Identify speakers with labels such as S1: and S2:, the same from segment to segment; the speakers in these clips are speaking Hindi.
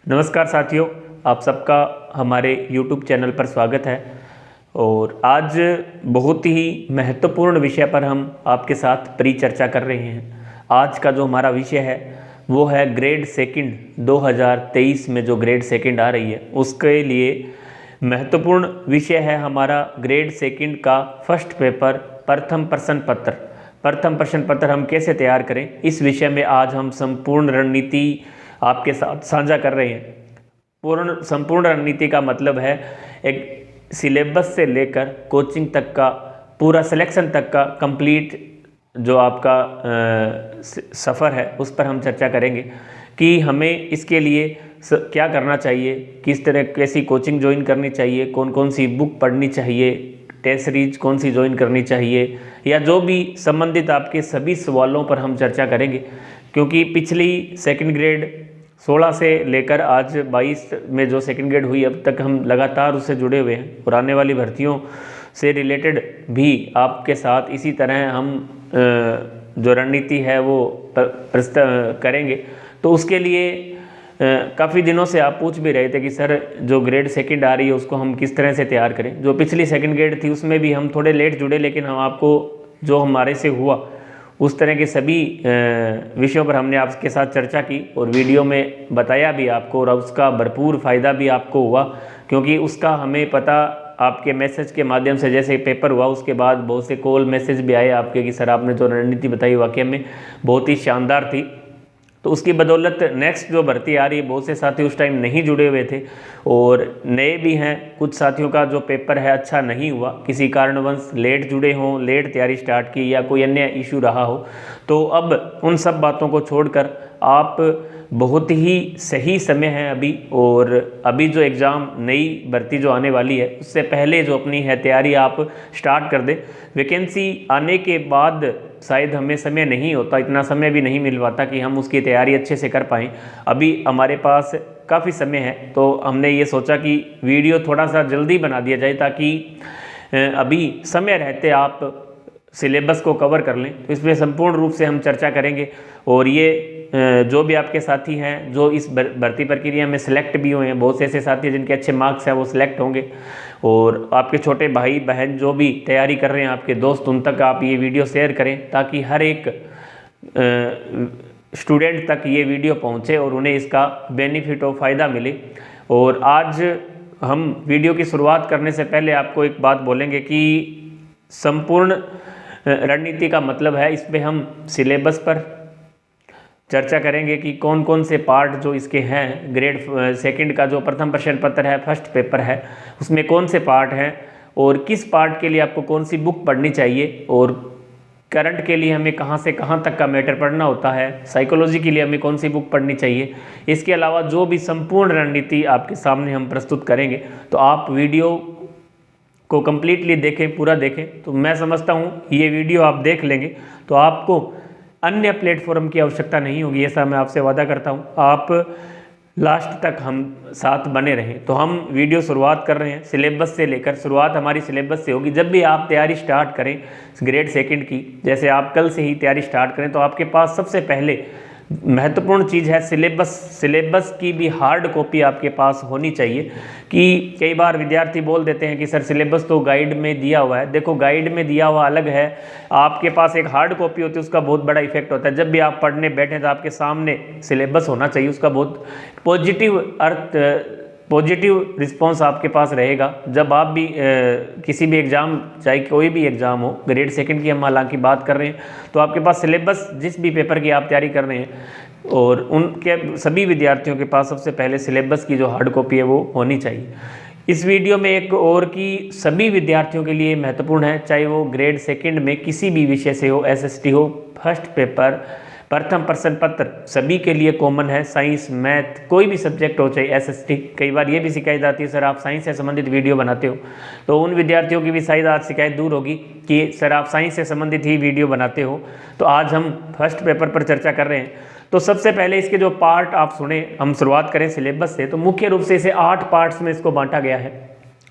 S1: नमस्कार साथियों, आप सबका हमारे YouTube चैनल पर स्वागत है। और आज बहुत ही महत्वपूर्ण विषय पर हम आपके साथ परिचर्चा कर रहे हैं। आज का जो हमारा विषय है वो है ग्रेड सेकंड 2023 में जो ग्रेड सेकंड आ रही है उसके लिए महत्वपूर्ण विषय है हमारा ग्रेड सेकंड का फर्स्ट पेपर प्रथम प्रश्न पत्र। प्रथम प्रश्न पत्र हम कैसे तैयार करें, इस विषय में आज हम संपूर्ण रणनीति आपके साथ साझा कर रहे हैं। संपूर्ण रणनीति का मतलब है एक सिलेबस से लेकर कोचिंग तक का पूरा सिलेक्शन तक का कंप्लीट जो आपका सफ़र है उस पर हम चर्चा करेंगे कि हमें इसके लिए क्या करना चाहिए, किस तरह कैसी कोचिंग ज्वाइन करनी चाहिए, कौन कौन सी बुक पढ़नी चाहिए, टेस्ट सीरीज कौन सी ज्वाइन करनी चाहिए, या जो भी संबंधित आपके सभी सवालों पर हम चर्चा करेंगे। क्योंकि पिछली सेकंड ग्रेड 16 से लेकर आज 22 में जो सेकंड ग्रेड हुई अब तक हम लगातार उससे जुड़े हुए हैं और आने वाली भर्तियों से रिलेटेड भी आपके साथ इसी तरह हम जो रणनीति है वो प्रस्तुत करेंगे। तो उसके लिए काफ़ी दिनों से आप पूछ भी रहे थे कि सर जो ग्रेड सेकंड आ रही है उसको हम किस तरह से तैयार करें। जो पिछली सेकंड ग्रेड थी उसमें भी हम थोड़े लेट जुड़े, लेकिन हम आपको जो हमारे से हुआ उस तरह के सभी विषयों पर हमने आपके साथ चर्चा की और वीडियो में बताया भी आपको, और उसका भरपूर फ़ायदा भी आपको हुआ। क्योंकि उसका हमें पता आपके मैसेज के माध्यम से, जैसे पेपर हुआ उसके बाद बहुत से कॉल मैसेज भी आए आपके कि सर आपने जो रणनीति बताई वाकई में बहुत ही शानदार थी। तो उसकी बदौलत नेक्स्ट जो भर्ती आ रही है, बहुत से साथी उस टाइम नहीं जुड़े हुए थे और नए भी हैं। कुछ साथियों का जो पेपर है अच्छा नहीं हुआ, किसी कारणवश लेट जुड़े हों, लेट तैयारी स्टार्ट की या कोई अन्य इशू रहा हो। तो अब उन सब बातों को छोड़कर आप बहुत ही सही समय है अभी, और अभी जो एग्ज़ाम नई भर्ती जो आने वाली है उससे पहले जो अपनी है तैयारी आप स्टार्ट कर दें। वैकेंसी आने के बाद शायद हमें समय नहीं होता, इतना समय भी नहीं मिल पाता कि हम उसकी तैयारी अच्छे से कर पाएँ। अभी हमारे पास काफ़ी समय है तो हमने ये सोचा कि वीडियो थोड़ा सा जल्दी बना दिया जाए ताकि अभी समय रहते आप सिलेबस को कवर कर लें। तो इसमें संपूर्ण रूप से हम चर्चा करेंगे और ये जो भी आपके साथी हैं जो इस भर्ती प्रक्रिया में सिलेक्ट भी हुए हैं, बहुत से ऐसे साथी हैं जिनके अच्छे मार्क्स हैं वो सिलेक्ट होंगे, और आपके छोटे भाई बहन जो भी तैयारी कर रहे हैं, आपके दोस्त, उन तक आप ये वीडियो शेयर करें ताकि हर एक स्टूडेंट तक ये वीडियो पहुँचे और उन्हें इसका बेनिफिट और फ़ायदा मिले। और आज हम वीडियो की शुरुआत करने से पहले आपको एक बात बोलेंगे कि संपूर्ण रणनीति का मतलब है इसमें हम सिलेबस पर चर्चा करेंगे कि कौन कौन से पार्ट जो इसके हैं। ग्रेड सेकंड का जो प्रथम प्रश्न पत्र है, फर्स्ट पेपर है, उसमें कौन से पार्ट हैं और किस पार्ट के लिए आपको कौन सी बुक पढ़नी चाहिए, और करंट के लिए हमें कहाँ से कहाँ तक का मैटर पढ़ना होता है, साइकोलॉजी के लिए हमें कौन सी बुक पढ़नी चाहिए। इसके अलावा जो भी संपूर्ण रणनीति आपके सामने हम प्रस्तुत करेंगे, तो आप वीडियो को कम्प्लीटली देखें, पूरा देखें। तो मैं समझता हूँ ये वीडियो आप देख लेंगे तो आपको अन्य प्लेटफॉर्म की आवश्यकता नहीं होगी, ऐसा मैं आपसे वादा करता हूँ। आप लास्ट तक हम साथ बने रहें। तो हम वीडियो शुरुआत कर रहे हैं सिलेबस से लेकर, शुरुआत हमारी सिलेबस से होगी। जब भी आप तैयारी स्टार्ट करें ग्रेड सेकंड की, जैसे आप कल से ही तैयारी स्टार्ट करें, तो आपके पास सबसे पहले महत्वपूर्ण चीज़ है सिलेबस। सिलेबस की भी हार्ड कॉपी आपके पास होनी चाहिए। कि कई बार विद्यार्थी बोल देते हैं कि सर सिलेबस तो गाइड में दिया हुआ है। देखो, गाइड में दिया हुआ अलग है, आपके पास एक हार्ड कॉपी होती है, उसका बहुत बड़ा इफेक्ट होता है। जब भी आप पढ़ने बैठे तो आपके सामने सिलेबस होना चाहिए, उसका बहुत पॉजिटिव रिस्पॉन्स आपके पास रहेगा। जब आप भी किसी भी एग्ज़ाम, चाहे कोई भी एग्ज़ाम हो, ग्रेड सेकंड की हम हालांकि बात कर रहे हैं, तो आपके पास सिलेबस जिस भी पेपर की आप तैयारी कर रहे हैं और उनके सभी विद्यार्थियों के पास सबसे पहले सिलेबस की जो हार्ड कॉपी है वो होनी चाहिए। इस वीडियो में एक और कि सभी विद्यार्थियों के लिए महत्वपूर्ण है, चाहे वो ग्रेड सेकंड में किसी भी विषय से हो, एसएसटी हो, फर्स्ट पेपर, प्रथम प्रश्न पत्र सभी के लिए कॉमन है। साइंस, मैथ, कोई भी सब्जेक्ट हो, चाहे एसएसटी। कई बार ये भी शिकायत जाती है सर आप साइंस से संबंधित वीडियो बनाते हो, तो उन विद्यार्थियों की भी शायद आज शिकायत दूर होगी कि सर आप साइंस से संबंधित ही वीडियो बनाते हो। तो आज हम फर्स्ट पेपर पर चर्चा कर रहे हैं। तो सबसे पहले इसके जो पार्ट आप सुने, हम शुरुआत करें सिलेबस से, तो मुख्य रूप से इसे 8 पार्ट्स में इसको बांटा गया है।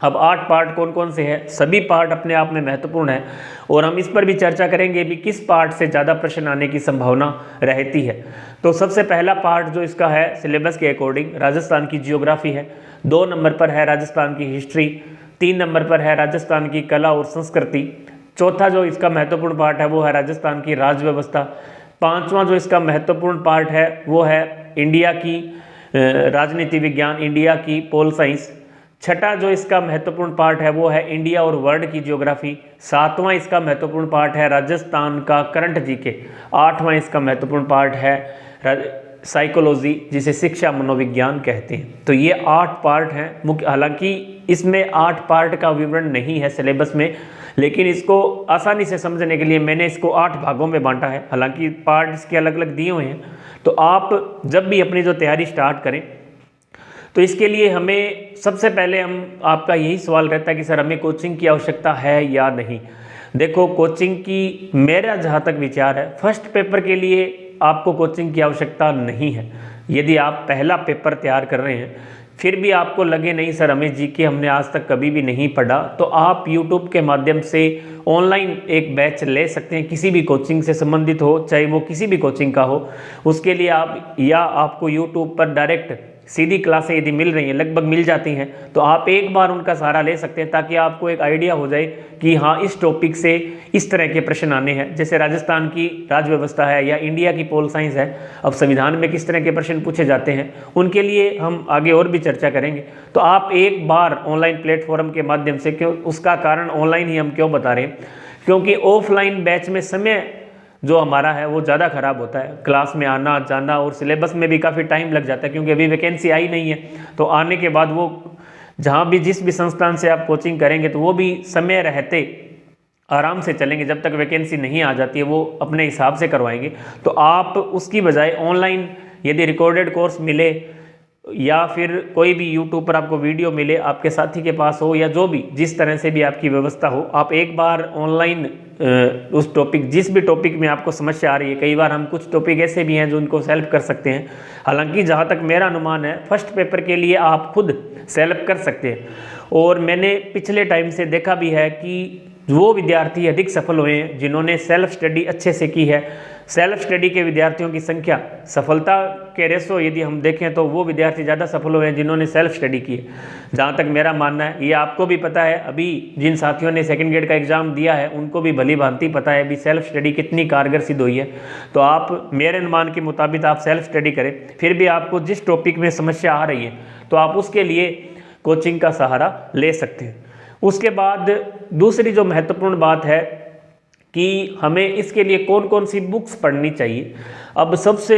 S1: अब 8 पार्ट कौन कौन से हैं, सभी पार्ट अपने आप में महत्वपूर्ण है और हम इस पर भी चर्चा करेंगे भी किस पार्ट से ज़्यादा प्रश्न आने की संभावना रहती है। तो सबसे पहला पार्ट जो इसका है सिलेबस के अकॉर्डिंग राजस्थान की जियोग्राफी है, 2 नंबर पर है राजस्थान की हिस्ट्री, 3 नंबर पर है राजस्थान की कला और संस्कृति, चौथा जो इसका महत्वपूर्ण पार्ट है वो है राजस्थान की राज्य व्यवस्था, 5वां जो इसका महत्वपूर्ण पार्ट है वो है इंडिया की राजनीति विज्ञान, इंडिया की पोल साइंस, छठा जो इसका महत्वपूर्ण पार्ट है वो है इंडिया और वर्ल्ड की ज्योग्राफी, 7वां इसका महत्वपूर्ण पार्ट है राजस्थान का करंट जीके, 8वां इसका महत्वपूर्ण पार्ट है साइकोलॉजी जिसे शिक्षा मनोविज्ञान कहते हैं। तो ये 8 पार्ट हैं मुख्य, हालांकि इसमें 8 पार्ट का विवरण नहीं है सिलेबस में, लेकिन इसको आसानी से समझने के लिए मैंने इसको 8 भागों में बांटा है, हालांकि पार्ट इसके अलग अलग दिए हुए हैं। तो आप जब भी अपनी जो तैयारी स्टार्ट करें तो इसके लिए हमें सबसे पहले आपका यही सवाल रहता है कि सर हमें कोचिंग की आवश्यकता है या नहीं। देखो कोचिंग की मेरा जहाँ तक विचार है फर्स्ट पेपर के लिए आपको कोचिंग की आवश्यकता नहीं है। यदि आप पहला पेपर तैयार कर रहे हैं फिर भी आपको लगे नहीं सर हमें जीके हमने आज तक कभी भी नहीं पढ़ा, तो आप यूट्यूब के माध्यम से ऑनलाइन एक बैच ले सकते हैं, किसी भी कोचिंग से संबंधित हो, चाहे वो किसी भी कोचिंग का हो। उसके लिए आपको यूट्यूब पर डायरेक्ट सीधी क्लासें यदि मिल रही हैं, लगभग मिल जाती हैं, तो आप एक बार उनका सहारा ले सकते हैं ताकि आपको एक आइडिया हो जाए कि हाँ इस टॉपिक से इस तरह के प्रश्न आने हैं। जैसे राजस्थान की राज्य व्यवस्था है या इंडिया की पोल साइंस है, अब संविधान में किस तरह के प्रश्न पूछे जाते हैं उनके लिए हम आगे और भी चर्चा करेंगे। तो आप एक बार ऑनलाइन प्लेटफॉर्म के माध्यम से, क्यों उसका कारण ऑनलाइन ही हम क्यों बता रहे हैं, क्योंकि ऑफलाइन बैच में समय जो हमारा है वो ज़्यादा ख़राब होता है, क्लास में आना जाना और सिलेबस में भी काफ़ी टाइम लग जाता है, क्योंकि अभी वैकेंसी आई नहीं है। तो आने के बाद वो जहाँ भी जिस भी संस्थान से आप कोचिंग करेंगे तो वो भी समय रहते आराम से चलेंगे, जब तक वैकेंसी नहीं आ जाती है वो अपने हिसाब से करवाएंगे। तो आप उसकी बजाय ऑनलाइन यदि रिकॉर्डेड कोर्स मिले या फिर कोई भी यूट्यूब पर आपको वीडियो मिले, आपके साथी के पास हो या जो भी जिस तरह से भी आपकी व्यवस्था हो, आप एक बार ऑनलाइन उस टॉपिक जिस भी टॉपिक में आपको समस्या आ रही है, कई बार हम कुछ टॉपिक ऐसे भी हैं जो उनको सेल्फ कर सकते हैं। हालांकि जहाँ तक मेरा अनुमान है फर्स्ट पेपर के लिए आप खुद सेल्फ कर सकते हैं, और मैंने पिछले टाइम से देखा भी है कि वो विद्यार्थी अधिक सफल हुए हैं जिन्होंने सेल्फ स्टडी अच्छे से की है। सेल्फ स्टडी के विद्यार्थियों की संख्या सफलता के रेशो यदि हम देखें तो वो विद्यार्थी ज़्यादा सफल हुए हैं जिन्होंने सेल्फ स्टडी की है। जहाँ तक मेरा मानना है, ये आपको भी पता है, अभी जिन साथियों ने सेकंड ग्रेड का एग्ज़ाम दिया है उनको भी भली भांति पता है भी सेल्फ स्टडी कितनी कारगर सिद्ध हुई है। तो आप मेरे अनुमान के मुताबिक आप सेल्फ स्टडी करें, फिर भी आपको जिस टॉपिक में समस्या आ रही है तो आप उसके लिए कोचिंग का सहारा ले सकते हैं। उसके बाद दूसरी जो महत्वपूर्ण बात है कि हमें इसके लिए कौन कौन सी बुक्स पढ़नी चाहिए। अब सबसे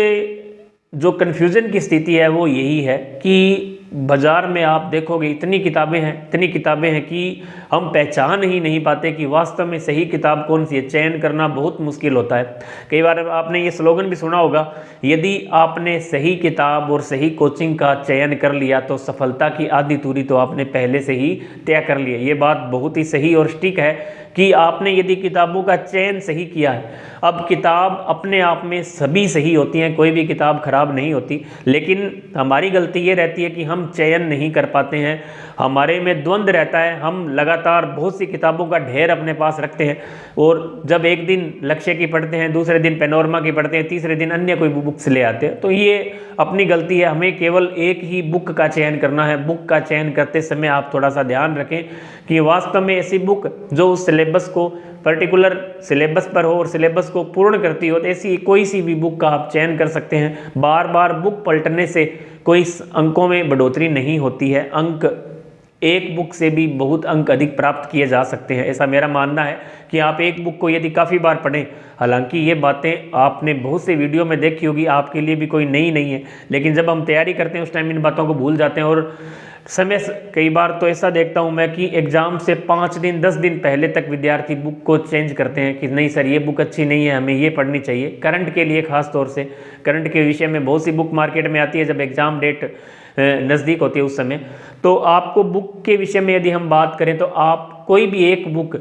S1: जो कन्फ्यूज़न की स्थिति है वो यही है कि बाज़ार में आप देखोगे इतनी किताबें हैं कि हम पहचान ही नहीं पाते कि वास्तव में सही किताब कौन सी है। चयन करना बहुत मुश्किल होता है। कई बार आपने ये स्लोगन भी सुना होगा, यदि आपने सही किताब और सही कोचिंग का चयन कर लिया तो सफलता की आधी दूरी तो आपने पहले से ही तय कर लिया। ये बात बहुत ही सही और सटीक है कि आपने यदि किताबों का चयन सही किया है। अब किताब अपने आप में सभी सही होती हैं, कोई भी किताब खराब नहीं होती, लेकिन हमारी गलती ये रहती है कि हम चयन नहीं कर पाते हैं, हमारे में द्वंद्व रहता है। हम लगातार बहुत सी किताबों का ढेर अपने पास रखते हैं और जब एक दिन लक्ष्य की पढ़ते हैं, दूसरे दिन पैनोरमा की पढ़ते हैं, तीसरे दिन अन्य कोई बुक्स ले आते हैं। तो ये अपनी गलती है। हमें केवल एक ही बुक का चयन करना है। बुक का चयन करते समय आप थोड़ा सा ध्यान रखें कि वास्तव में ऐसी बुक जो उस सिलेबस को पर्टिकुलर सिलेबस पर हो और सिलेबस को पूर्ण करती हो, तो ऐसी कोई सी भी बुक का आप चयन कर सकते हैं। बार बार बुक पलटने से कोई अंकों में बढ़ोतरी नहीं होती है। एक बुक से भी बहुत अंक अधिक प्राप्त किए जा सकते हैं, ऐसा मेरा मानना है कि आप एक बुक को यदि काफ़ी बार पढ़ें, हालांकि ये बातें आपने बहुत से वीडियो में देखी होगी, आपके लिए भी कोई नई नहीं है, लेकिन जब हम तैयारी करते हैं उस टाइम इन बातों को भूल जाते हैं। और समय कई बार तो ऐसा देखता हूँ मैं कि एग्ज़ाम से 5 दिन 10 दिन पहले तक विद्यार्थी बुक को चेंज करते हैं कि नहीं सर ये बुक अच्छी नहीं है, हमें ये पढ़नी चाहिए। करंट के लिए खास तौर से करंट के विषय में बहुत सी बुक मार्केट में आती है जब एग्ज़ाम डेट नज़दीक होती है उस समय। तो आपको बुक के विषय में यदि हम बात करें तो आप कोई भी एक बुक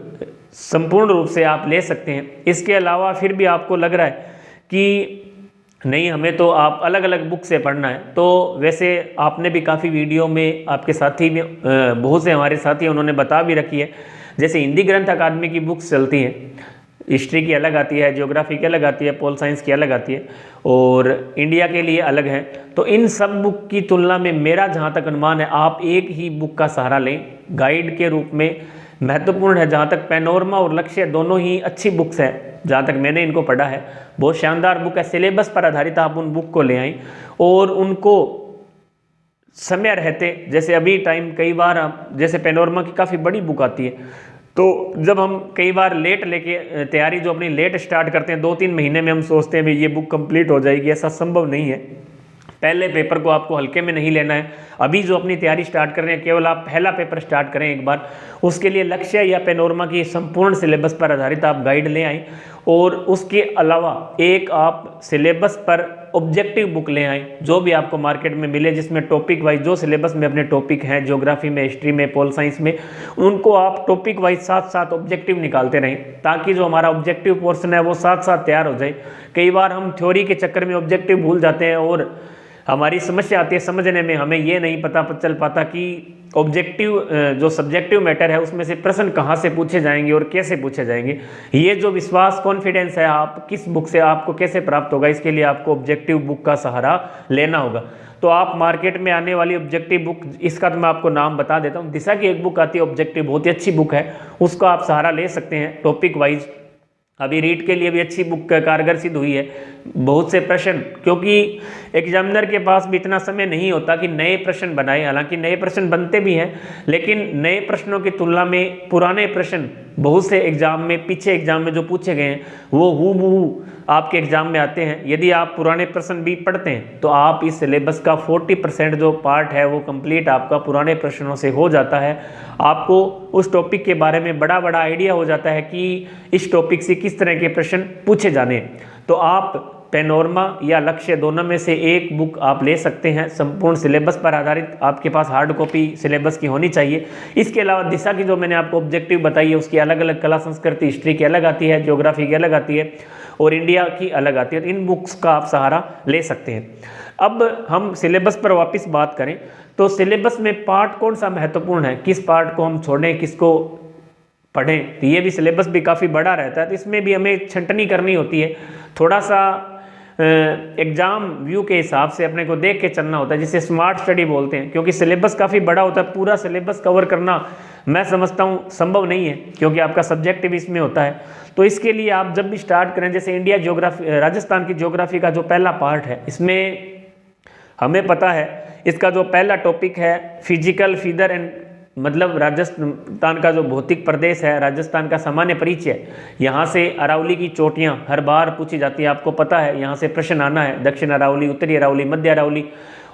S1: संपूर्ण रूप से आप ले सकते हैं। इसके अलावा फिर भी आपको लग रहा है कि नहीं, हमें तो आप अलग अलग बुक से पढ़ना है। तो वैसे आपने भी काफ़ी वीडियो में, आपके साथी में बहुत से हमारे साथी उन्होंने बता भी रखी है। जैसे हिंदी ग्रंथ अकादमी की बुक्स चलती हैं, हिस्ट्री की अलग आती है, ज्योग्राफी की अलग आती है, पोल साइंस की अलग आती है, और इंडिया के लिए अलग है। तो इन सब बुक की तुलना में मेरा जहाँ तक अनुमान है, आप एक ही बुक का सहारा लें गाइड के रूप में, महत्वपूर्ण है। जहाँ तक पैनोरमा और लक्ष्य दोनों ही अच्छी बुक्स हैं, जहाँ तक मैंने इनको पढ़ा है, बहुत शानदार बुक है। सिलेबस पर आधारित आप उन बुक को ले आएँ और उनको समय रहते, जैसे अभी टाइम कई बार जैसे पैनोरमा की काफ़ी बड़ी बुक आती है, तो जब हम कई बार लेट लेके तैयारी जो अपनी लेट स्टार्ट करते हैं, 2-3 महीने में हम सोचते हैं भाई ये बुक कंप्लीट हो जाएगी, ऐसा संभव नहीं है। पहले पेपर को आपको हल्के में नहीं लेना है। अभी जो अपनी तैयारी स्टार्ट कर रहे हैं, केवल आप पहला पेपर स्टार्ट करें एक बार, उसके लिए लक्ष्य या पैनोरमा की संपूर्ण सिलेबस पर आधारित आप गाइड ले आएँ, और उसके अलावा एक आप सिलेबस पर ऑब्जेक्टिव बुक ले आएँ, जो भी आपको मार्केट में मिले, जिसमें टॉपिक वाइज जो सिलेबस में अपने टॉपिक हैं, ज्योग्राफी में, हिस्ट्री में, पोल साइंस में, उनको आप टॉपिक वाइज साथ साथ ऑब्जेक्टिव निकालते रहें, ताकि जो हमारा ऑब्जेक्टिव पोर्शन है वो साथ साथ तैयार हो जाए। कई बार हम थ्योरी के चक्कर में ऑब्जेक्टिव भूल जाते हैं और हमारी समस्या आती है समझने में, हमें ये नहीं पता चल पाता कि ऑब्जेक्टिव जो सब्जेक्टिव मैटर है उसमें से प्रश्न कहाँ से पूछे जाएंगे और कैसे पूछे जाएंगे। ये जो विश्वास, कॉन्फिडेंस है आप किस बुक से आपको कैसे प्राप्त होगा, इसके लिए आपको ऑब्जेक्टिव बुक का सहारा लेना होगा। तो आप मार्केट में आने वाली ऑब्जेक्टिव बुक, इसका तो मैं आपको नाम बता देता हूँ। दिशा की एक बुक आती है ऑब्जेक्टिव, बहुत ही अच्छी बुक है, उसका आप सहारा ले सकते हैं टॉपिक वाइज। अभी रीट के लिए भी अच्छी बुक कारगर सिद्ध हुई है। बहुत से प्रश्न, क्योंकि एग्जामिनर के पास भी इतना समय नहीं होता कि नए प्रश्न बनाए, हालांकि नए प्रश्न बनते भी हैं, लेकिन नए प्रश्नों की तुलना में पुराने प्रश्न बहुत से एग्जाम में, पीछे एग्जाम में जो पूछे गए हैं वो हूबहू आपके एग्जाम में आते हैं। यदि आप पुराने प्रश्न भी पढ़ते हैं तो आप इस सिलेबस का 40% जो पार्ट है वो कंप्लीट आपका पुराने प्रश्नों से हो जाता है। आपको उस टॉपिक के बारे में बड़ा बड़ा आइडिया हो जाता है कि इस टॉपिक से किस तरह के प्रश्न पूछे जाने। तो आप पैनोरमा या लक्ष्य दोनों में से एक बुक आप ले सकते हैं, संपूर्ण सिलेबस पर आधारित। आपके पास हार्ड कॉपी सिलेबस की होनी चाहिए। इसके अलावा दिशा की जो मैंने आपको ऑब्जेक्टिव बताई है उसकी अलग अलग, कला संस्कृति हिस्ट्री की अलग आती है, ज्योग्राफी की अलग आती है और इंडिया की अलग आती है। तो इन बुक्स का आप सहारा ले सकते हैं। अब हम सिलेबस पर वापस बात करें तो सिलेबस में पार्ट कौन सा महत्वपूर्ण है, किस पार्ट को हम छोड़ें, किसको पढ़ें, तो ये भी सिलेबस भी काफ़ी बड़ा रहता है। तो इसमें भी हमें छंटनी करनी होती है, थोड़ा सा एग्जाम व्यू के हिसाब से अपने को देख के चलना होता है, जिसे स्मार्ट स्टडी बोलते हैं। क्योंकि सिलेबस काफ़ी बड़ा होता है, पूरा सिलेबस कवर करना मैं समझता हूँ संभव नहीं है, क्योंकि आपका सब्जेक्ट भी इसमें होता है। तो इसके लिए आप जब भी स्टार्ट करें, जैसे इंडिया ज्योग्राफी, राजस्थान की ज्योग्राफी का जो पहला पार्ट है, इसमें हमें पता है इसका जो पहला टॉपिक है फिजिकल फीचर एंड, मतलब राजस्थान का जो भौतिक प्रदेश है, राजस्थान का सामान्य परिचय। यहाँ से अरावली की चोटियाँ हर बार पूछी जाती है, आपको पता है यहाँ से प्रश्न आना है। दक्षिण अरावली, उत्तरी अरावली, मध्य अरावली,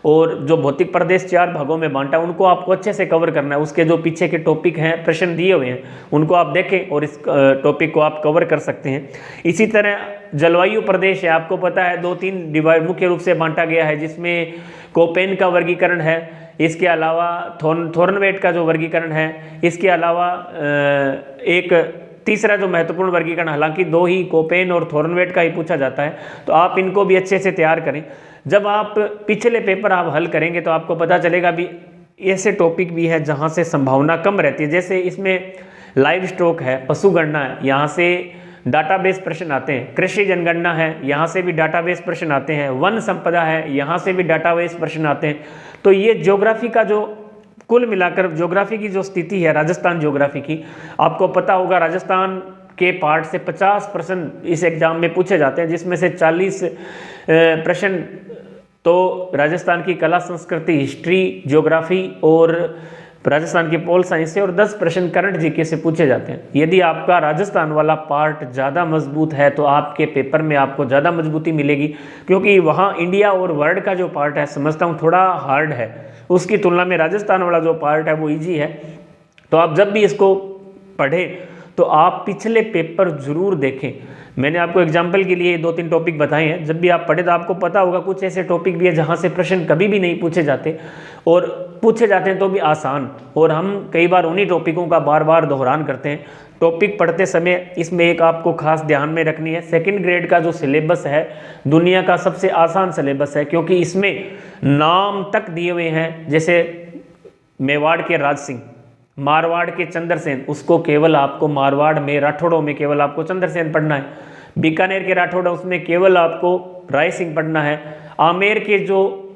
S1: और जो भौतिक प्रदेश 4 भागों में बांटा, उनको आपको अच्छे से कवर करना है। उसके जो पीछे के टॉपिक हैं, प्रश्न दिए हुए हैं, उनको आप देखें और इस टॉपिक को आप कवर कर सकते हैं। इसी तरह जलवायु प्रदेश है, आपको पता है 2-3 डिवाइड मुख्य रूप से बांटा गया है, जिसमें कोपेन का वर्गीकरण है, इसके अलावा थॉर्नवेट का जो वर्गीकरण है, इसके अलावा एक तीसरा जो महत्वपूर्ण वर्गीकरण, हालांकि 2 ही, कोपेन और थॉर्नवेट का ही पूछा जाता है। तो आप इनको भी अच्छे से तैयार करें। जब आप पिछले पेपर आप हल करेंगे तो आपको पता चलेगा भी ऐसे टॉपिक भी है जहाँ से संभावना कम रहती है। जैसे इसमें लाइव स्टॉक है, पशु गणना है, यहाँ से डाटाबेस प्रश्न आते हैं। कृषि जनगणना है, यहाँ से भी डाटाबेस प्रश्न आते हैं। वन संपदा है, यहाँ से भी डाटाबेस प्रश्न आते हैं। तो ये ज्योग्राफी का जो कुल मिलाकर ज्योग्राफी की जो स्थिति है, राजस्थान ज्योग्राफी की, आपको पता होगा राजस्थान के पार्ट से 50 प्रश्न इस एग्जाम में पूछे जाते हैं, जिसमें से 40 प्रश्न तो राजस्थान की कला संस्कृति, हिस्ट्री, ज्योग्राफी और राजस्थान की पोल साइंस से, और 10 प्रश्न करंट जीके से पूछे जाते हैं। यदि आपका राजस्थान वाला पार्ट ज़्यादा मजबूत है तो आपके पेपर में आपको ज़्यादा मजबूती मिलेगी, क्योंकि वहाँ इंडिया और वर्ल्ड का जो पार्ट है समझता हूँ थोड़ा हार्ड है, उसकी तुलना में राजस्थान वाला जो पार्ट है वो ईजी है। तो आप जब भी इसको पढ़ें तो आप पिछले पेपर जरूर देखें। मैंने आपको एग्जाम्पल के लिए 2-3 टॉपिक बताए हैं। जब भी आप पढ़े तो आपको पता होगा कुछ ऐसे टॉपिक भी है जहाँ से प्रश्न कभी भी नहीं पूछे जाते, और पूछे जाते हैं तो भी आसान, और हम कई बार उन्हीं टॉपिकों का बार बार दोहरान करते हैं। टॉपिक पढ़ते समय इसमें एक आपको खास ध्यान में रखनी है, सेकंड ग्रेड का जो सिलेबस है दुनिया का सबसे आसान सिलेबस है, क्योंकि इसमें नाम तक दिए हुए हैं। जैसे मेवाड़ के राज सिंह, मारवाड़ के चंद्रसेन, उसको केवल आपको मारवाड़ में राठौड़ों में केवल आपको चंद्रसेन पढ़ना है। बीकानेर के राठौड़ उसमें केवल आपको राय सिंह पढ़ना है। आमेर के जो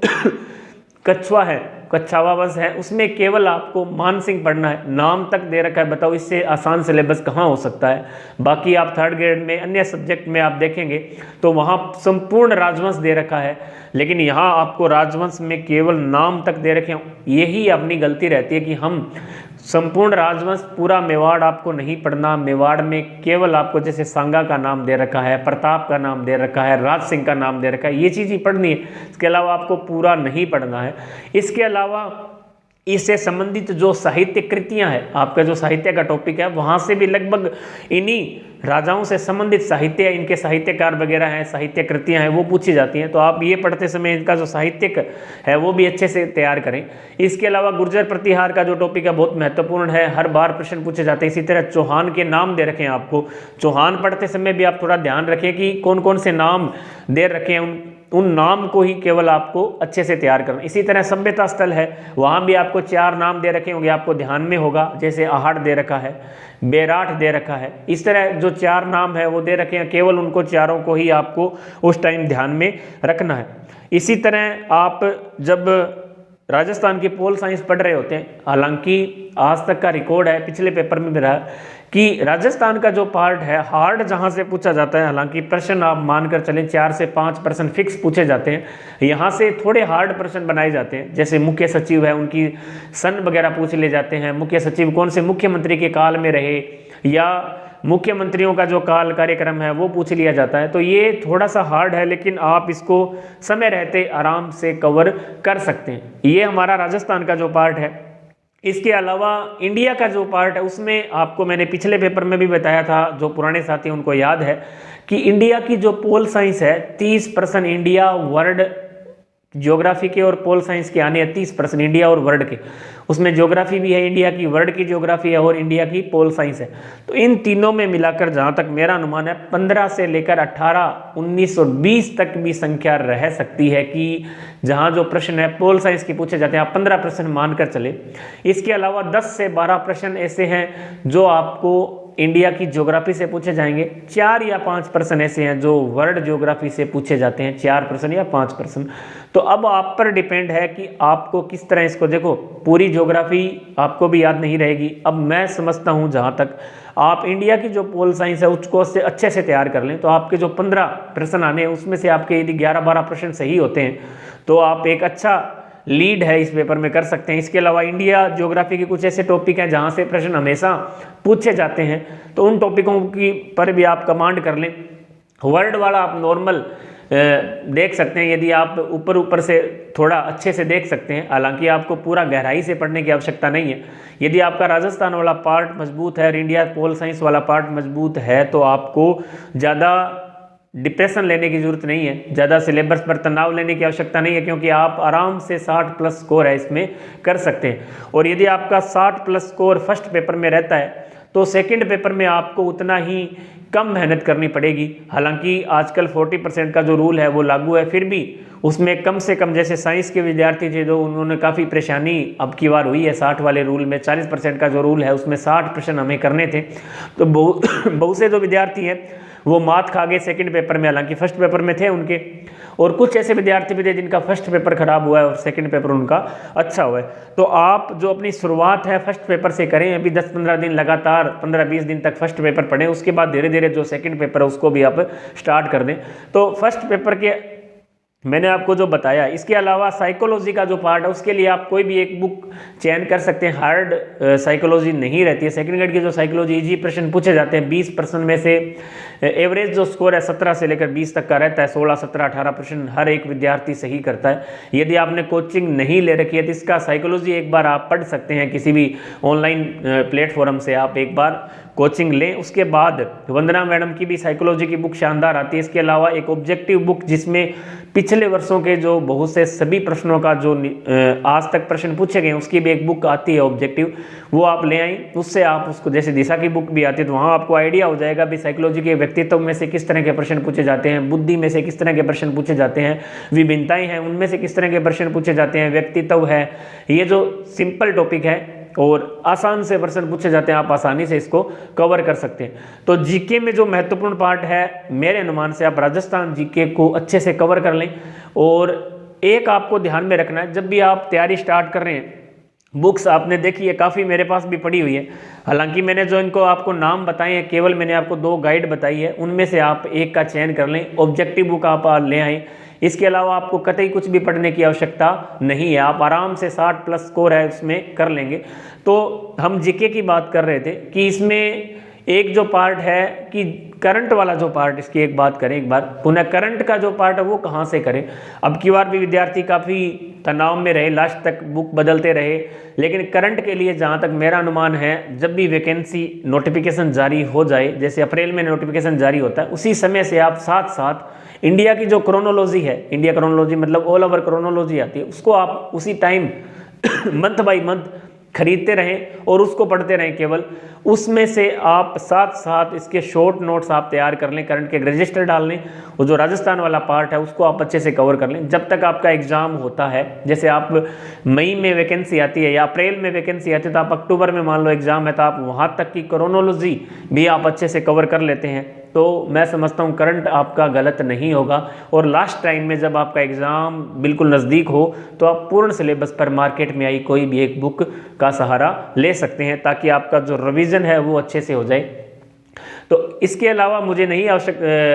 S1: कछवा है, कछावा वंश है, उसमें केवल आपको मान सिंह पढ़ना है। नाम तक दे रखा है, बताओ इससे आसान सिलेबस कहाँ हो सकता है। बाकी आप थर्ड ग्रेड में अन्य सब्जेक्ट में आप देखेंगे तो वहाँ संपूर्ण राजवंश दे रखा है, लेकिन यहाँ आपको राजवंश में केवल नाम तक दे रखे हैं। यही अपनी गलती रहती है कि हम संपूर्ण राजवंश पूरा मेवाड़ आपको नहीं पढ़ना। मेवाड़ में केवल आपको जैसे सांगा का नाम दे रखा है, प्रताप का नाम दे रखा है, राज सिंह का नाम दे रखा है, ये चीज़ ही पढ़नी है। इसके अलावा आपको पूरा नहीं पढ़ना है। इसके अलावा इससे संबंधित जो साहित्य कृतियां हैं, आपका जो साहित्य का टॉपिक है वहाँ से भी लगभग इन्हीं राजाओं से संबंधित साहित्य, इनके साहित्यकार वगैरह हैं, साहित्य कृतियां हैं, वो पूछी जाती हैं। तो आप ये पढ़ते समय इनका जो साहित्यिक है वो भी अच्छे से तैयार करें। इसके अलावा गुर्जर प्रतिहार का जो टॉपिक है बहुत महत्वपूर्ण है, हर बार प्रश्न पूछे जाते हैं। इसी तरह चौहान के नाम दे रखे हैं आपको, चौहान पढ़ते समय भी आप थोड़ा ध्यान रखें कि कौन कौन से नाम दे रखे हैं, उन नाम को ही केवल आपको अच्छे से तैयार करना। इसी तरह सभ्यता स्थल है, वहाँ भी आपको 4 नाम दे रखे होंगे, आपको ध्यान में होगा। जैसे आहड़ दे रखा है, बेराट दे रखा है, इस तरह जो 4 नाम है वो दे रखे हैं, केवल उनको चारों को ही आपको उस टाइम ध्यान में रखना है। इसी तरह आप जब राजस्थान की पोल साइंस पढ़ रहे होते हैं, हालांकि आज तक का रिकॉर्ड है, पिछले पेपर में भी रहा कि राजस्थान का जो पार्ट है हार्ड जहां से पूछा जाता है, हालांकि प्रश्न आप मानकर चलें 4 से 5 प्रश्न फिक्स पूछे जाते हैं, यहाँ से थोड़े हार्ड प्रश्न बनाए जाते हैं। जैसे मुख्य सचिव है, उनकी सन वगैरह पूछ लिए जाते हैं, मुख्य सचिव कौन से मुख्यमंत्री के काल में रहे, या मुख्यमंत्रियों का जो काल कार्यक्रम है वो पूछ लिया जाता है। तो ये थोड़ा सा हार्ड है, लेकिन आप इसको समय रहते आराम से कवर कर सकते हैं। ये हमारा राजस्थान का जो पार्ट है। इसके अलावा इंडिया का जो पार्ट है उसमें आपको मैंने पिछले पेपर में भी बताया था, जो पुराने साथी उनको याद है कि इंडिया की जो पोल साइंस है 30 प्रश्न इंडिया वर्ल्ड ज्योग्राफी के और पोल साइंस के आने हैं 30 प्रश्न इंडिया और वर्ल्ड के। उसमें ज्योग्राफी भी है इंडिया की, वर्ल्ड की ज्योग्राफी है और इंडिया की पोल साइंस है। तो इन तीनों में मिलाकर जहाँ तक मेरा अनुमान है 15 से लेकर 18, 19 और 20 तक भी संख्या रह सकती है कि जहाँ जो प्रश्न है पोल साइंस के पूछे जाते हैं। आप 15 प्रश्न मानकर चले। इसके अलावा 10 से 12 प्रश्न ऐसे हैं जो आपको इंडिया की ज्योग्राफी से पूछे जाएंगे। 4 या 5 प्रश्न ऐसे हैं जो वर्ल्ड ज्योग्राफी से पूछे जाते हैं, 4 प्रश्न या 5 प्रश्न। तो अब आप पर डिपेंड है कि आपको किस तरह इसको देखो। पूरी ज्योग्राफी आपको भी याद नहीं रहेगी। अब मैं समझता हूं जहां तक आप इंडिया की जो पोल साइंस है उसको अच्छे से तैयार कर लें तो आपके जो 15 प्रश्न आने हैं उसमें से आपके यदि 11-12 प्रश्न सही होते हैं तो आप एक अच्छा लीड है इस पेपर में कर सकते हैं। इसके अलावा इंडिया ज्योग्राफी के कुछ ऐसे टॉपिक हैं जहां से प्रश्न हमेशा पूछे जाते हैं, तो उन टॉपिकों की पर भी आप कमांड कर लें। वर्ल्ड वाला आप नॉर्मल देख सकते हैं, यदि आप ऊपर से थोड़ा अच्छे से देख सकते हैं। हालांकि आपको पूरा गहराई से पढ़ने की आवश्यकता नहीं है। यदि आपका राजस्थान वाला पार्ट मजबूत है और इंडिया पोल साइंस वाला पार्ट मजबूत है तो आपको ज़्यादा डिप्रेशन लेने की जरूरत नहीं है, ज़्यादा सिलेबस पर तनाव लेने की आवश्यकता नहीं है, क्योंकि आप आराम से 60+ स्कोर है इसमें कर सकते हैं। और यदि आपका 60+ स्कोर फर्स्ट पेपर में रहता है तो सेकंड पेपर में आपको उतना ही कम मेहनत करनी पड़ेगी। हालांकि आजकल 40% का जो रूल है वो लागू है, फिर भी उसमें कम से कम जैसे साइंस के विद्यार्थी थे जो उन्होंने काफ़ी परेशानी अब की बार हुई है 60 वाले रूल में। 40% का जो रूल है उसमें 60 प्रश्न हमें करने थे। तो बहुत से जो विद्यार्थी हैं वो मात खा गए सेकंड पेपर में, हालांकि फर्स्ट पेपर में थे उनके। और कुछ ऐसे विद्यार्थी भी थे जिनका फर्स्ट पेपर खराब हुआ है और सेकंड पेपर उनका अच्छा हुआ है। तो आप जो अपनी शुरुआत है फर्स्ट पेपर से करें, अभी 10-15 दिन लगातार 15-20 दिन तक फर्स्ट पेपर पढ़ें, उसके बाद धीरे धीरे जो सेकंड पेपर है उसको भी आप स्टार्ट कर दें। तो फर्स्ट पेपर के मैंने आपको जो बताया, इसके अलावा साइकोलॉजी का जो पार्ट है उसके लिए आप कोई भी एक बुक चयन कर सकते हैं। हार्ड साइकोलॉजी नहीं रहती है। सेकंड ग्रेड की जो साइकोलॉजी इजी प्रश्न पूछे जाते हैं 20 प्रश्न में से एवरेज जो स्कोर है 17 से लेकर 20 तक का रहता है। 16, 17, 18 प्रश्न हर एक विद्यार्थी सही करता है। यदि आपने कोचिंग नहीं ले रखी है तो इसका साइकोलॉजी एक बार आप पढ़ सकते हैं, किसी भी ऑनलाइन प्लेटफॉर्म से आप एक बार कोचिंग लें। उसके बाद वंदना मैडम की भी साइकोलॉजी की बुक शानदार आती है। इसके अलावा एक ऑब्जेक्टिव बुक जिसमें पिछले वर्षों के जो बहुत से सभी प्रश्नों का जो आज तक प्रश्न पूछे गए उसकी भी एक बुक आती है ऑब्जेक्टिव, वो आप ले आई। उससे आप उसको, जैसे दिशा की बुक भी आती है, तो वहाँ आपको आइडिया हो जाएगा भी साइकोलॉजी के व्यक्तित्व में से किस तरह के प्रश्न पूछे जाते हैं, बुद्धि में से किस तरह के प्रश्न पूछे जाते हैं, विभिन्नताएं हैं उनमें से किस तरह के प्रश्न पूछे जाते हैं, व्यक्तित्व है, ये जो सिंपल टॉपिक है और आसान से प्रश्न पूछे जाते हैं, आप आसानी से इसको कवर कर सकते हैं। तो जीके में जो महत्वपूर्ण पार्ट है, मेरे अनुमान से आप राजस्थान जीके को अच्छे से कवर कर लें। और एक आपको ध्यान में रखना है, जब भी आप तैयारी स्टार्ट कर रहे हैं, बुक्स आपने देखी है काफ़ी, मेरे पास भी पड़ी हुई है। हालांकि मैंने जो इनको आपको नाम बताए हैं, केवल मैंने आपको 2 गाइड बताई है, उनमें से आप एक का चयन कर लें। ऑब्जेक्टिव बुक आप ले आएँ। इसके अलावा आपको कतई कुछ भी पढ़ने की आवश्यकता नहीं है, आप आराम से 60 प्लस स्कोर है उसमें कर लेंगे। तो हम जीके की बात कर रहे थे कि इसमें एक जो पार्ट है कि करंट वाला जो पार्ट, इसकी एक बात करें एक बार पुनः, करंट का जो पार्ट है वो कहाँ से करें। अब की बार भी विद्यार्थी काफ़ी तनाव में रहे, लास्ट तक बुक बदलते रहे, लेकिन करंट के लिए जहाँ तक मेरा अनुमान है, जब भी वैकेंसी नोटिफिकेशन जारी हो जाए, जैसे अप्रैल में नोटिफिकेशन जारी होता है, उसी समय से आप साथ साथ इंडिया की जो क्रोनोलॉजी है, इंडिया क्रोनोलॉजी मतलब ऑल ओवर क्रोनोलॉजी आती है, उसको आप उसी टाइम मंथ बाय मंथ खरीदते रहें और उसको पढ़ते रहें। केवल उसमें से आप साथ साथ इसके शॉर्ट नोट्स आप तैयार कर लें, करंट के रजिस्टर डाल लें, और जो राजस्थान वाला पार्ट है उसको आप अच्छे से कवर कर लें। जब तक आपका एग्जाम होता है, जैसे आप मई में वैकेंसी आती है या अप्रैल में वैकेंसी आती है, तो आप अक्टूबर में मान लो एग्जाम है, तो आप वहाँ तक की क्रोनोलॉजी भी आप अच्छे से कवर कर लेते हैं, तो मैं समझता हूँ करंट आपका गलत नहीं होगा। और लास्ट टाइम में जब आपका एग्ज़ाम बिल्कुल नज़दीक हो, तो आप पूर्ण सिलेबस पर मार्केट में आई कोई भी एक बुक का सहारा ले सकते हैं, ताकि आपका जो रिवीजन है वो अच्छे से हो जाए। तो इसके अलावा मुझे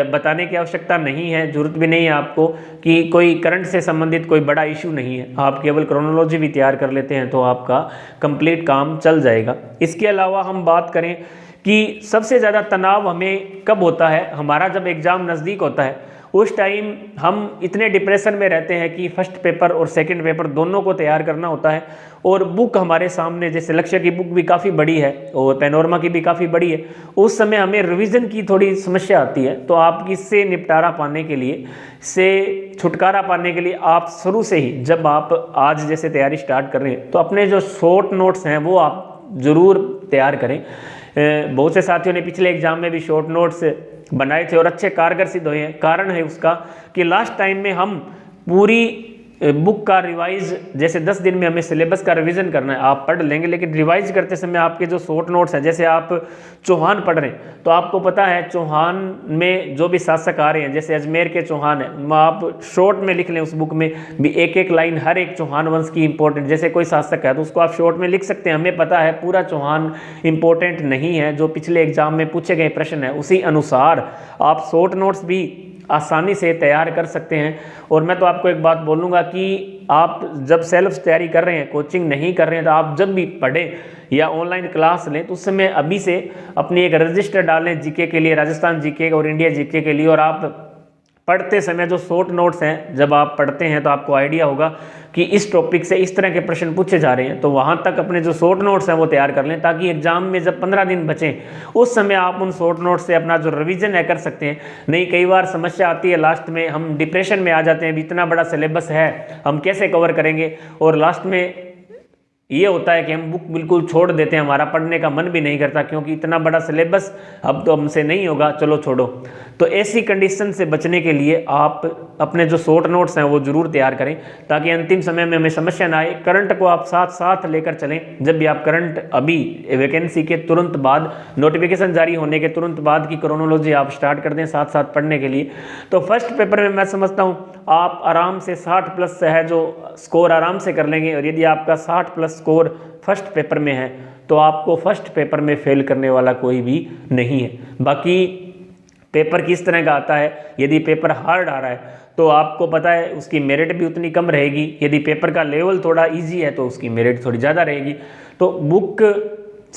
S1: बताने की आवश्यकता नहीं है, जरूरत भी नहीं है आपको कि कोई करंट से संबंधित कोई बड़ा इशू नहीं है, आप केवल क्रोनोलॉजी भी तैयार कर लेते हैं तो आपका कंप्लीट काम चल जाएगा। इसके अलावा हम बात करें कि सबसे ज़्यादा तनाव हमें कब होता है, हमारा जब एग्ज़ाम नज़दीक होता है, उस टाइम हम इतने डिप्रेशन में रहते हैं कि फर्स्ट पेपर और सेकंड पेपर दोनों को तैयार करना होता है, और बुक हमारे सामने, जैसे लक्ष्य की बुक भी काफ़ी बड़ी है और पैनोरमा की भी काफ़ी बड़ी है, उस समय हमें रिवीजन की थोड़ी समस्या आती है। तो आप इससे निपटारा पाने के लिए, से छुटकारा पाने के लिए, आप शुरू से ही जब आप आज जैसे तैयारी स्टार्ट कर रहे हैं, तो अपने जो शॉर्ट नोट्स हैं वो आप ज़रूर तैयार करें। बहुत से साथियों ने पिछले एग्जाम में भी शॉर्ट नोट्स बनाए थे और अच्छे कारगर सिद्ध हुए हैं। कारण है उसका कि लास्ट टाइम में हम पूरी बुक का रिवाइज, जैसे 10 दिन में हमें सिलेबस का रिवीजन करना है, आप पढ़ लेंगे, लेकिन रिवाइज करते समय आपके जो शॉर्ट नोट्स हैं, जैसे आप चौहान पढ़ रहे हैं, तो आपको पता है चौहान में जो भी शासक आ रहे हैं, जैसे अजमेर के चौहान है, आप शॉर्ट में लिख लें, उस बुक में भी एक एक लाइन हर एक चौहान वंश की इंपॉर्टेंट, जैसे कोई शासक है तो उसको आप शॉर्ट में लिख सकते हैं। हमें पता है पूरा चौहान इंपॉर्टेंट नहीं है, जो पिछले एग्जाम में पूछे गए प्रश्न है उसी अनुसार आप शॉर्ट नोट्स भी आसानी से तैयार कर सकते हैं। और मैं तो आपको एक बात बोलूँगा कि आप जब सेल्फ तैयारी कर रहे हैं, कोचिंग नहीं कर रहे हैं, तो आप जब भी पढ़ें या ऑनलाइन क्लास लें, तो उस समय अभी से अपनी एक रजिस्टर डालें जीके के लिए, राजस्थान जीके और इंडिया जीके के लिए, और आप पढ़ते समय जो शॉर्ट नोट्स हैं, जब आप पढ़ते हैं तो आपको आइडिया होगा कि इस टॉपिक से इस तरह के प्रश्न पूछे जा रहे हैं, तो वहाँ तक अपने जो शॉर्ट नोट्स हैं वो तैयार कर लें, ताकि एग्जाम में जब 15 दिन बचें उस समय आप उन शॉर्ट नोट्स से अपना जो रिवीजन है कर सकते हैं। नहीं, कई बार समस्या आती है, लास्ट में हम डिप्रेशन में आ जाते हैं, इतना बड़ा सिलेबस है हम कैसे कवर करेंगे, और लास्ट में ये होता है कि हम बुक बिल्कुल छोड़ देते हैं, हमारा पढ़ने का मन भी नहीं करता क्योंकि इतना बड़ा सिलेबस अब तो हमसे नहीं होगा, चलो छोड़ो। तो ऐसी कंडीशन से बचने के लिए आप अपने जो शॉर्ट नोट्स हैं वो जरूर तैयार करें, ताकि अंतिम समय में हमें समस्या ना आए। करंट को आप साथ साथ लेकर चलें। जब भी आप करंट, अभी वैकेंसी के तुरंत बाद, नोटिफिकेशन जारी होने के तुरंत बाद की क्रोनोलॉजी आप स्टार्ट कर दें साथ साथ पढ़ने के लिए। तो फर्स्ट पेपर में मैं समझता हूँ आप आराम से 60 प्लस है जो स्कोर आराम से कर लेंगे, और यदि आपका 60 प्लस स्कोर फर्स्ट पेपर में है तो आपको फर्स्ट पेपर में फेल करने वाला कोई भी नहीं है। बाकी पेपर किस तरह का आता है, यदि पेपर हार्ड आ रहा है तो आपको पता है उसकी मेरिट भी उतनी कम रहेगी, यदि पेपर का लेवल थोड़ा इजी है तो उसकी मेरिट थोड़ी ज़्यादा रहेगी। तो बुक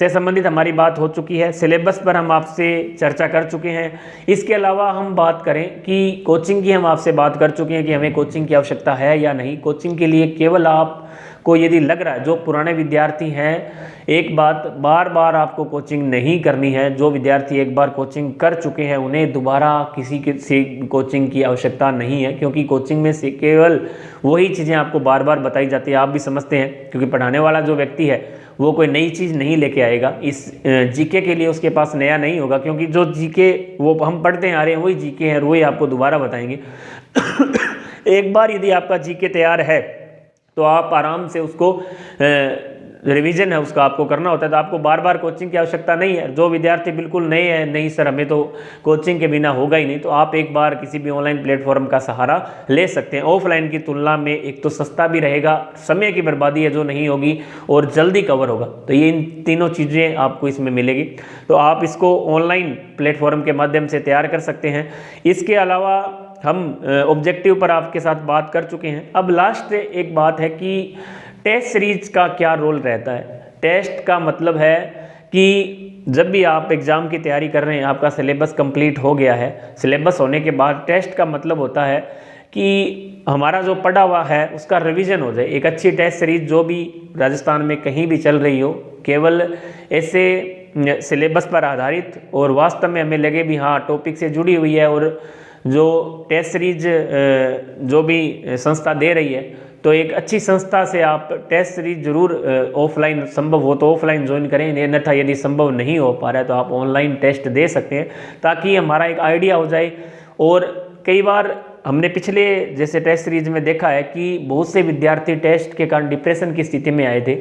S1: से संबंधित हमारी बात हो चुकी है। सिलेबस पर हम आपसे चर्चा कर चुके हैं। इसके अलावा हम बात करें कि कोचिंग की हम आपसे बात कर चुके हैं कि हमें कोचिंग की आवश्यकता है या नहीं। कोचिंग के लिए केवल आपको यदि लग रहा है, जो पुराने विद्यार्थी हैं, एक बात बार बार आपको कोचिंग नहीं करनी है। जो विद्यार्थी एक बार कोचिंग कर चुके हैं उन्हें दोबारा किसी से कोचिंग की आवश्यकता नहीं है, क्योंकि कोचिंग में से केवल वही चीज़ें आपको बार बार बताई जाती है। आप भी समझते हैं, क्योंकि पढ़ाने वाला जो व्यक्ति है वो कोई नई चीज़ नहीं लेके आएगा। इस जीके के लिए उसके पास नया नहीं होगा, क्योंकि जो जीके वो हम पढ़ते आ रहे हैं वही जीके है, वही आपको दोबारा बताएंगे। एक बार यदि आपका जीके तैयार है तो आप आराम से उसको रिवीजन है उसका आपको करना होता है, तो आपको बार बार कोचिंग की आवश्यकता नहीं है। जो विद्यार्थी बिल्कुल नए हैं, नहीं सर हमें तो कोचिंग के बिना होगा ही नहीं, तो आप एक बार किसी भी ऑनलाइन प्लेटफॉर्म का सहारा ले सकते हैं। ऑफलाइन की तुलना में एक तो सस्ता भी रहेगा, समय की बर्बादी है जो नहीं होगी, और जल्दी कवर होगा। तो ये इन तीनों चीज़ें आपको इसमें मिलेगी, तो आप इसको ऑनलाइन प्लेटफॉर्म के माध्यम से तैयार कर सकते हैं। इसके अलावा हम ऑब्जेक्टिव पर आपके साथ बात कर चुके हैं। अब लास्ट एक बात है कि टेस्ट सीरीज का क्या रोल रहता है। टेस्ट का मतलब है कि जब भी आप एग्ज़ाम की तैयारी कर रहे हैं, आपका सिलेबस कंप्लीट हो गया है, सिलेबस होने के बाद टेस्ट का मतलब होता है कि हमारा जो पढ़ा हुआ है उसका रिवीजन हो जाए। एक अच्छी टेस्ट सीरीज जो भी राजस्थान में कहीं भी चल रही हो, केवल ऐसे सिलेबस पर आधारित और वास्तव में हमें लगे भी हाँ टॉपिक से जुड़ी हुई है, और जो टेस्ट सीरीज जो भी संस्था दे रही है, तो एक अच्छी संस्था से आप टेस्ट सीरीज जरूर ऑफलाइन संभव हो तो ऑफलाइन ज्वाइन करें, अन्यथा यदि संभव नहीं हो पा रहा है तो आप ऑनलाइन टेस्ट दे सकते हैं, ताकि हमारा एक आइडिया हो जाए। और कई बार हमने पिछले जैसे टेस्ट सीरीज में देखा है कि बहुत से विद्यार्थी टेस्ट के कारण डिप्रेशन की स्थिति में आए थे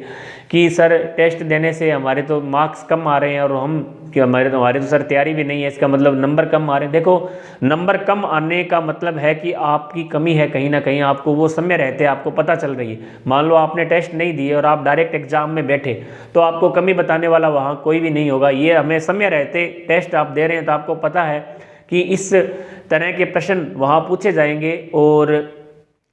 S1: कि सर टेस्ट देने से हमारे तो मार्क्स कम आ रहे हैं, और हम कि हमारे तो सर तैयारी भी नहीं है, इसका मतलब नंबर कम आ रहे हैं। देखो, नंबर कम आने का मतलब है कि आपकी कमी है कहीं ना कहीं, आपको वो समय रहते आपको पता चल रही है। मान लो आपने टेस्ट नहीं दिए और आप डायरेक्ट एग्जाम में बैठे, तो आपको कमी बताने वाला वहाँ कोई भी नहीं होगा। ये हमें समय रहते टेस्ट आप दे रहे हैं तो आपको पता है कि इस तरह के प्रश्न वहाँ पूछे जाएंगे, और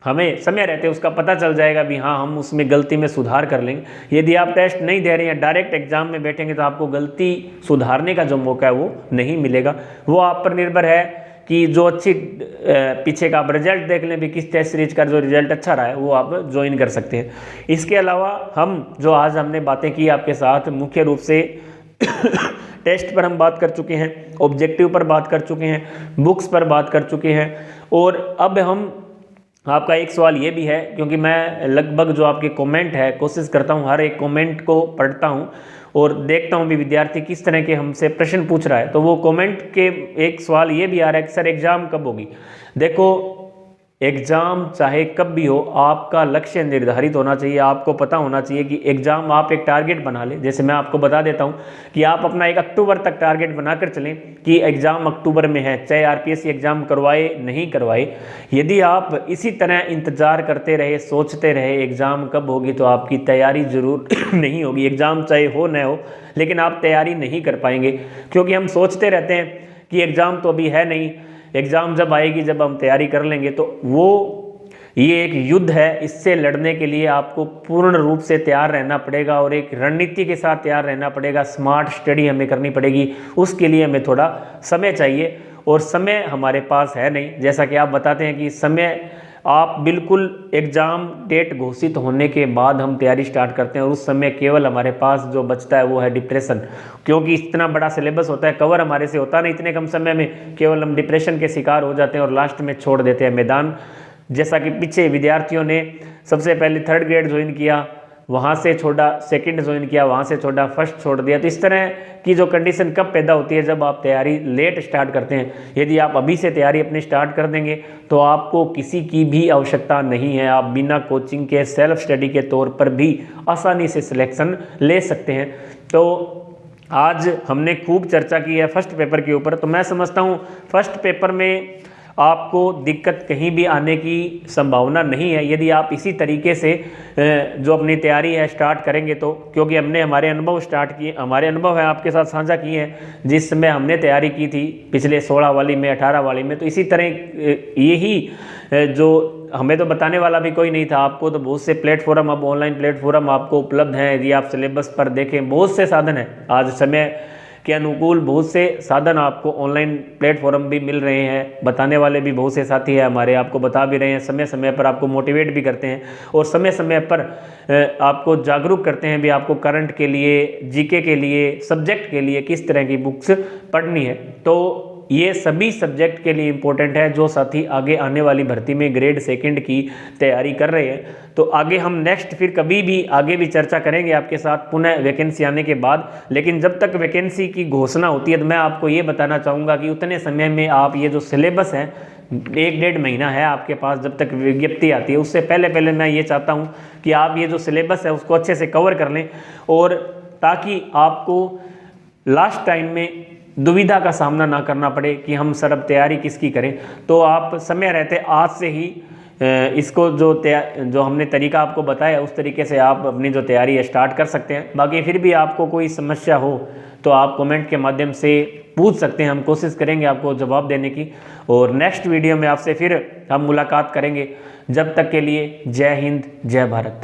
S1: हमें समय रहते उसका पता चल जाएगा भी हाँ हम उसमें गलती में सुधार कर लेंगे। यदि आप टेस्ट नहीं दे रहे हैं, डायरेक्ट एग्जाम में बैठेंगे, तो आपको गलती सुधारने का जो मौका है वो नहीं मिलेगा। वो आप पर निर्भर है कि जो अच्छी पीछे का आप रिजल्ट देख लें भी, किस टेस्ट सीरीज का जो रिजल्ट अच्छा रहा है वो आप ज्वाइन कर सकते हैं। इसके अलावा हम जो आज हमने बातें की आपके साथ, मुख्य रूप से टेस्ट पर हम बात कर चुके हैं, ऑब्जेक्टिव पर बात कर चुके हैं, बुक्स पर बात कर चुके हैं, और अब हम आपका एक सवाल ये भी है, क्योंकि मैं लगभग जो आपके कमेंट है कोशिश करता हूँ हर एक कमेंट को पढ़ता हूँ और देखता हूँ भी विद्यार्थी किस तरह के हमसे प्रश्न पूछ रहा है। तो वो कमेंट के एक सवाल ये भी आ रहा है कि सर एग्ज़ाम कब होगी। देखो, एग्ज़ाम चाहे कब भी हो, आपका लक्ष्य निर्धारित होना चाहिए। आपको पता होना चाहिए कि एग्ज़ाम आप एक टारगेट बना लें। जैसे मैं आपको बता देता हूं कि आप अपना एक अक्टूबर तक टारगेट बनाकर चलें कि एग्ज़ाम अक्टूबर में है, चाहे आरपीएससी एग्ज़ाम करवाए नहीं करवाए। यदि आप इसी तरह इंतज़ार करते रहे, सोचते रहे एग्ज़ाम कब होगी, तो आपकी तैयारी ज़रूर नहीं होगी। एग्ज़ाम चाहे हो न हो, लेकिन आप तैयारी नहीं कर पाएंगे, क्योंकि हम सोचते रहते हैं कि एग्ज़ाम तो अभी है नहीं, एग्ज़ाम जब आएगी जब हम तैयारी कर लेंगे। तो ये एक युद्ध है, इससे लड़ने के लिए आपको पूर्ण रूप से तैयार रहना पड़ेगा और एक रणनीति के साथ तैयार रहना पड़ेगा। स्मार्ट स्टडी हमें करनी पड़ेगी, उसके लिए हमें थोड़ा समय चाहिए, और समय हमारे पास है नहीं। जैसा कि आप बताते हैं कि समय आप बिल्कुल एग्ज़ाम डेट घोषित होने के बाद हम तैयारी स्टार्ट करते हैं, और उस समय केवल हमारे पास जो बचता है वो है डिप्रेशन, क्योंकि इतना बड़ा सिलेबस होता है, कवर हमारे से होता नहीं इतने कम समय में, केवल हम डिप्रेशन के शिकार हो जाते हैं और लास्ट में छोड़ देते हैं मैदान। जैसा कि पीछे विद्यार्थियों ने सबसे पहले 3rd ग्रेड ज्वाइन किया, वहाँ से छोड़ा, 2nd ज्वाइन किया, वहाँ से छोड़ा, 1st छोड़ दिया। तो इस तरह की जो कंडीशन कब पैदा होती है, जब आप तैयारी लेट स्टार्ट करते हैं। यदि आप अभी से तैयारी अपनी स्टार्ट कर देंगे तो आपको किसी की भी आवश्यकता नहीं है, आप बिना कोचिंग के सेल्फ स्टडी के तौर पर भी आसानी से सिलेक्शन ले सकते हैं। तो आज हमने खूब चर्चा की है फर्स्ट पेपर के ऊपर। तो मैं समझता हूँ फर्स्ट पेपर में आपको दिक्कत कहीं भी आने की संभावना नहीं है यदि आप इसी तरीके से जो अपनी तैयारी है स्टार्ट करेंगे तो, क्योंकि हमने हमारे अनुभव स्टार्ट किए, हमारे अनुभव है आपके साथ साझा किए हैं। जिस समय हमने तैयारी की थी पिछले 16 वाली में, 18 वाली में, तो इसी तरह यही जो हमें तो बताने वाला भी कोई नहीं था। आपको तो बहुत से प्लेटफॉर्म, अब ऑनलाइन प्लेटफॉर्म आपको उपलब्ध हैं। यदि आप सिलेबस पर देखें, बहुत से साधन हैं। आज समय के अनुकूल बहुत से साधन आपको ऑनलाइन प्लेटफॉर्म भी मिल रहे हैं। बताने वाले भी बहुत से साथी हैं हमारे, आपको बता भी रहे हैं, समय समय पर आपको मोटिवेट भी करते हैं और समय समय पर आपको जागरूक करते हैं भी आपको करंट के लिए, जीके के लिए, सब्जेक्ट के लिए किस तरह की बुक्स पढ़नी है। तो ये सभी सब्जेक्ट के लिए इम्पोर्टेंट है जो साथी आगे आने वाली भर्ती में ग्रेड 2 की तैयारी कर रहे हैं। तो आगे हम नेक्स्ट फिर कभी भी आगे भी चर्चा करेंगे आपके साथ पुनः वैकेंसी आने के बाद। लेकिन जब तक वैकेंसी की घोषणा होती है तो मैं आपको ये बताना चाहूँगा कि उतने समय में आप ये जो सिलेबस है, 1-1.5 महीना है आपके पास जब तक विज्ञप्ति आती है, उससे पहले पहले मैं ये चाहता हूँ कि आप ये जो सिलेबस है उसको अच्छे से कवर कर लें, और ताकि आपको लास्ट टाइम में दुविधा का सामना ना करना पड़े कि हम सर अब तैयारी किसकी करें। तो आप समय रहते आज से ही इसको जो हमने तरीका आपको बताया उस तरीके से आप अपनी जो तैयारी है स्टार्ट कर सकते हैं। बाकी फिर भी आपको कोई समस्या हो तो आप कमेंट के माध्यम से पूछ सकते हैं, हम कोशिश करेंगे आपको जवाब देने की। और नेक्स्ट वीडियो में आपसे फिर हम मुलाकात करेंगे। जब तक के लिए जय हिंद, जय भारत।